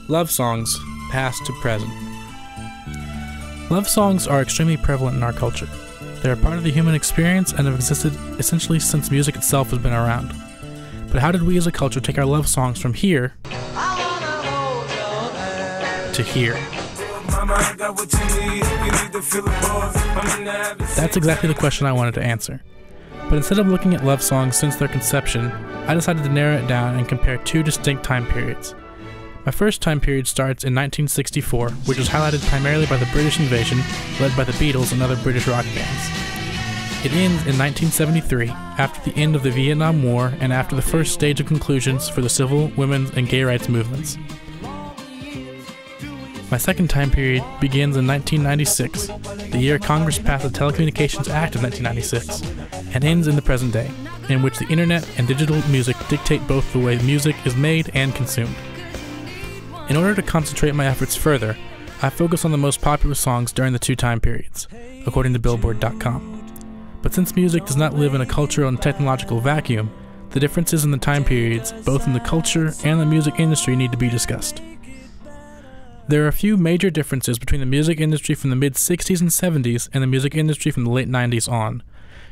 Love songs, past to present. Love songs are extremely prevalent in our culture. They are part of the human experience and have existed essentially since music itself has been around. But how did we as a culture take our love songs from here to here? That's exactly the question I wanted to answer. But instead of looking at love songs since their conception, I decided to narrow it down and compare two distinct time periods. My first time period starts in 1964, which was highlighted primarily by the British invasion, led by the Beatles and other British rock bands. It ends in 1973, after the end of the Vietnam War and after the first stage of conclusions for the civil, women's, and gay rights movements. My second time period begins in 1996, the year Congress passed the Telecommunications Act of 1996, and ends in the present day, in which the internet and digital music dictate both the way music is made and consumed. In order to concentrate my efforts further, I focus on the most popular songs during the two time periods, according to Billboard.com. But since music does not live in a cultural and technological vacuum, the differences in the time periods, both in the culture and the music industry, need to be discussed. There are a few major differences between the music industry from the mid-60s and 70s and the music industry from the late 90s on.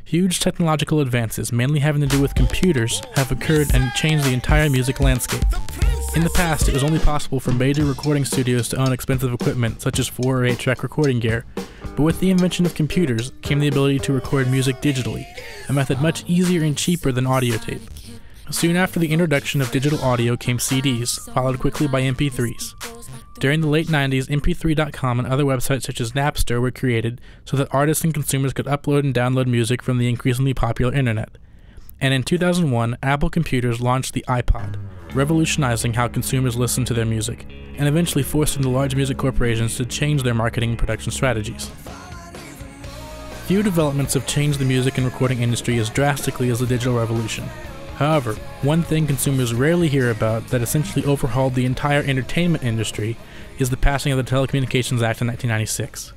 Huge technological advances, mainly having to do with computers, have occurred and changed the entire music landscape. In the past, it was only possible for major recording studios to own expensive equipment such as 4 or 8-track recording gear, but with the invention of computers came the ability to record music digitally, a method much easier and cheaper than audio tape. Soon after the introduction of digital audio came CDs, followed quickly by MP3s. During the late 90s, MP3.com and other websites such as Napster were created so that artists and consumers could upload and download music from the increasingly popular internet. And in 2001, Apple computers launched the iPod, revolutionizing how consumers listen to their music, and eventually forcing the large music corporations to change their marketing and production strategies. Few developments have changed the music and recording industry as drastically as the digital revolution. However, one thing consumers rarely hear about that essentially overhauled the entire entertainment industry is the passing of the Telecommunications Act in 1996.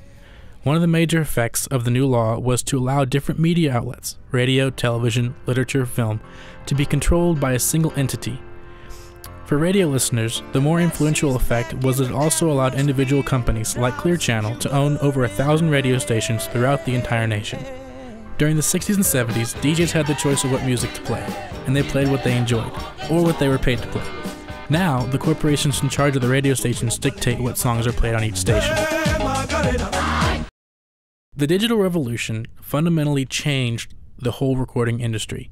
One of the major effects of the new law was to allow different media outlets, radio, television, literature, film, to be controlled by a single entity. For radio listeners, the more influential effect was that it also allowed individual companies like Clear Channel to own over 1,000 radio stations throughout the entire nation. During the 60s and 70s, DJs had the choice of what music to play, and they played what they enjoyed, or what they were paid to play. Now, the corporations in charge of the radio stations dictate what songs are played on each station. The digital revolution fundamentally changed the whole recording industry.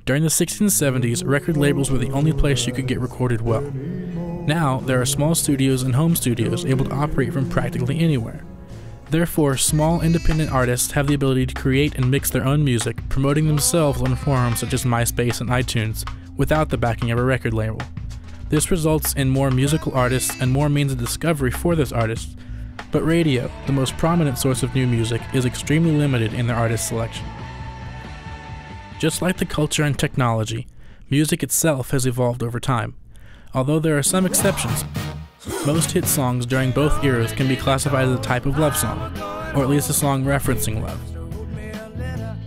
During the 60s and 70s, record labels were the only place you could get recorded well. Now, there are small studios and home studios able to operate from practically anywhere. Therefore, small independent artists have the ability to create and mix their own music, promoting themselves on forums such as MySpace and iTunes, without the backing of a record label. This results in more musical artists and more means of discovery for those artists, but radio, the most prominent source of new music, is extremely limited in their artist selection. Just like the culture and technology, music itself has evolved over time. Although there are some exceptions, most hit songs during both eras can be classified as a type of love song, or at least a song referencing love.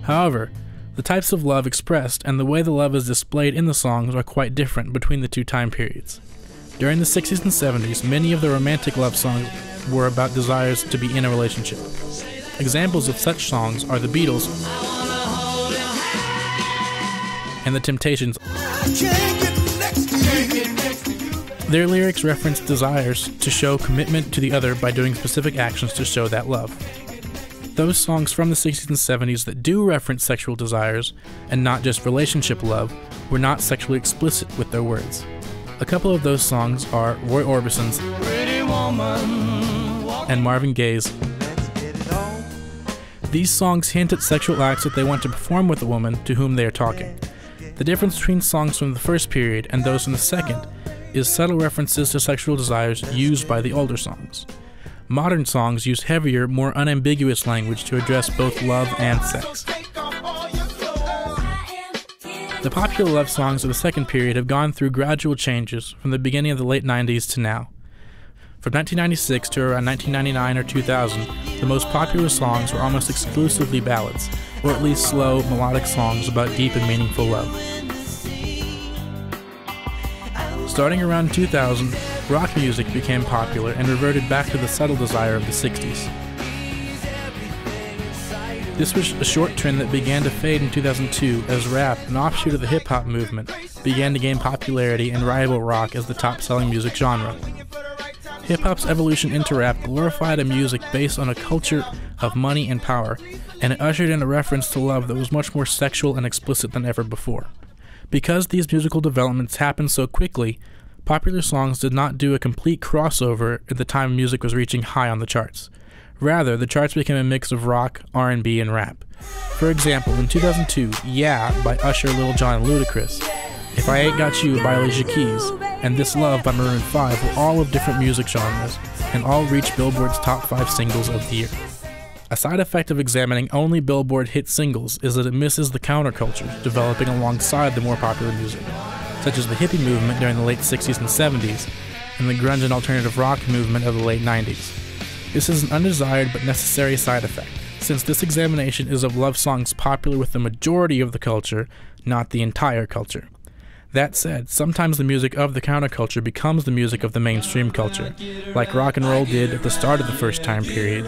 However, the types of love expressed and the way the love is displayed in the songs are quite different between the two time periods. During the 60s and 70s, many of the romantic love songs were about desires to be in a relationship. Examples of such songs are the Beatles and the Temptations. Their lyrics reference desires to show commitment to the other by doing specific actions to show that love. Those songs from the 60s and 70s that do reference sexual desires, and not just relationship love, were not sexually explicit with their words. A couple of those songs are Roy Orbison's Pretty Woman and Marvin Gaye's. These songs hint at sexual acts that they want to perform with a woman to whom they are talking. The difference between songs from the first period and those from the second is subtle references to sexual desires used by the older songs. Modern songs use heavier, more unambiguous language to address both love and sex. The popular love songs of the second period have gone through gradual changes from the beginning of the late 90s to now. From 1996 to around 1999 or 2000, the most popular songs were almost exclusively ballads, or at least slow, melodic songs about deep and meaningful love. Starting around 2000, rock music became popular and reverted back to the subtle desire of the 60s. This was a short trend that began to fade in 2002 as rap, an offshoot of the hip-hop movement, began to gain popularity and rival rock as the top-selling music genre. Hip-hop's evolution into rap glorified a music based on a culture of money and power, and it ushered in a reference to love that was much more sexual and explicit than ever before. Because these musical developments happened so quickly, popular songs did not do a complete crossover at the time music was reaching high on the charts. Rather, the charts became a mix of rock, R&B, and rap. For example, in 2002, Yeah by Usher, Lil Jon, and Ludacris, If I Ain't Got You by Alicia Keys, and This Love by Maroon 5 were all of different music genres, and all reached Billboard's top 5 singles of the year. A side effect of examining only Billboard hit singles is that it misses the counterculture developing alongside the more popular music, such as the hippie movement during the late 60s and 70s, and the grunge and alternative rock movement of the late 90s. This is an undesired but necessary side effect, since this examination is of love songs popular with the majority of the culture, not the entire culture. That said, sometimes the music of the counterculture becomes the music of the mainstream culture, like rock and roll did at the start of the first time period,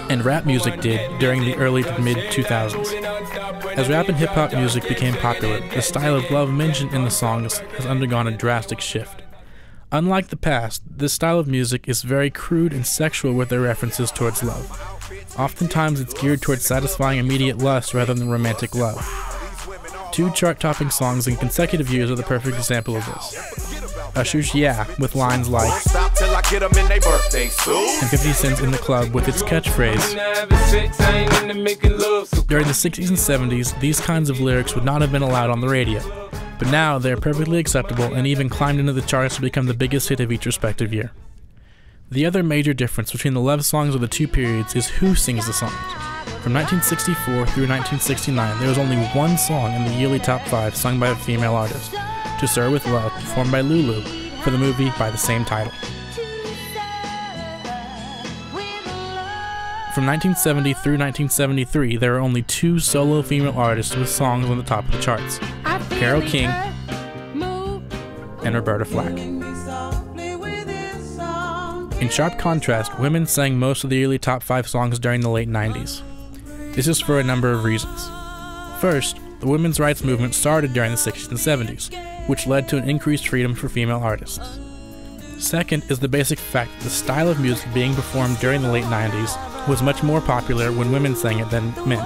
and rap music did during the early to mid-2000s. As rap and hip-hop music became popular, the style of love mentioned in the songs has undergone a drastic shift. Unlike the past, this style of music is very crude and sexual with their references towards love. Oftentimes it's geared towards satisfying immediate lust rather than romantic love. 2 chart-topping songs in consecutive years are the perfect example of this. Usher's Yeah, with lines like, and 50 Cent's In the Club with its catchphrase. During the 60s and 70s, these kinds of lyrics would not have been allowed on the radio, but now they are perfectly acceptable and even climbed into the charts to become the biggest hit of each respective year. The other major difference between the love songs of the two periods is who sings the songs. From 1964 through 1969, there was only one song in the yearly top 5 sung by a female artist, To Sir With Love, performed by Lulu, for the movie by the same title. From 1970 through 1973, there are only 2 solo female artists with songs on the top of the charts, Carole King and Roberta Flack. In sharp contrast, women sang most of the yearly top 5 songs during the late 90s. This is for a number of reasons. First, the women's rights movement started during the 60s and 70s, which led to an increased freedom for female artists. Second is the basic fact that the style of music being performed during the late 90s was much more popular when women sang it than men.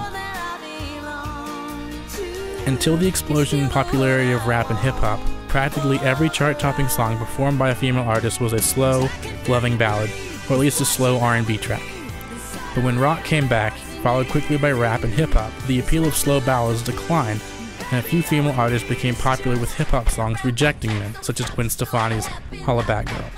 Until the explosion in popularity of rap and hip-hop, practically every chart-topping song performed by a female artist was a slow, loving ballad, or at least a slow R&B track. But when rock came back, followed quickly by rap and hip-hop, the appeal of slow ballads declined, and a few female artists became popular with hip-hop songs rejecting men, such as Gwen Stefani's Holla Back Girl.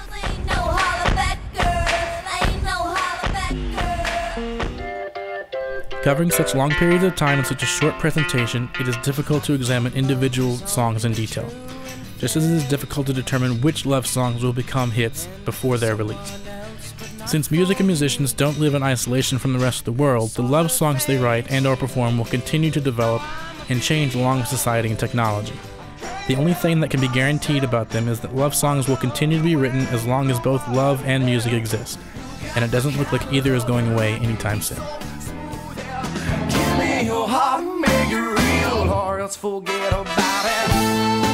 Covering such long periods of time in such a short presentation, it is difficult to examine individual songs in detail, just as it is difficult to determine which love songs will become hits before they're released. Since music and musicians don't live in isolation from the rest of the world, the love songs they write and/or perform will continue to develop and change along with society and technology. The only thing that can be guaranteed about them is that love songs will continue to be written as long as both love and music exist, and it doesn't look like either is going away anytime soon. Give me your heart, make it real, or else forget about it.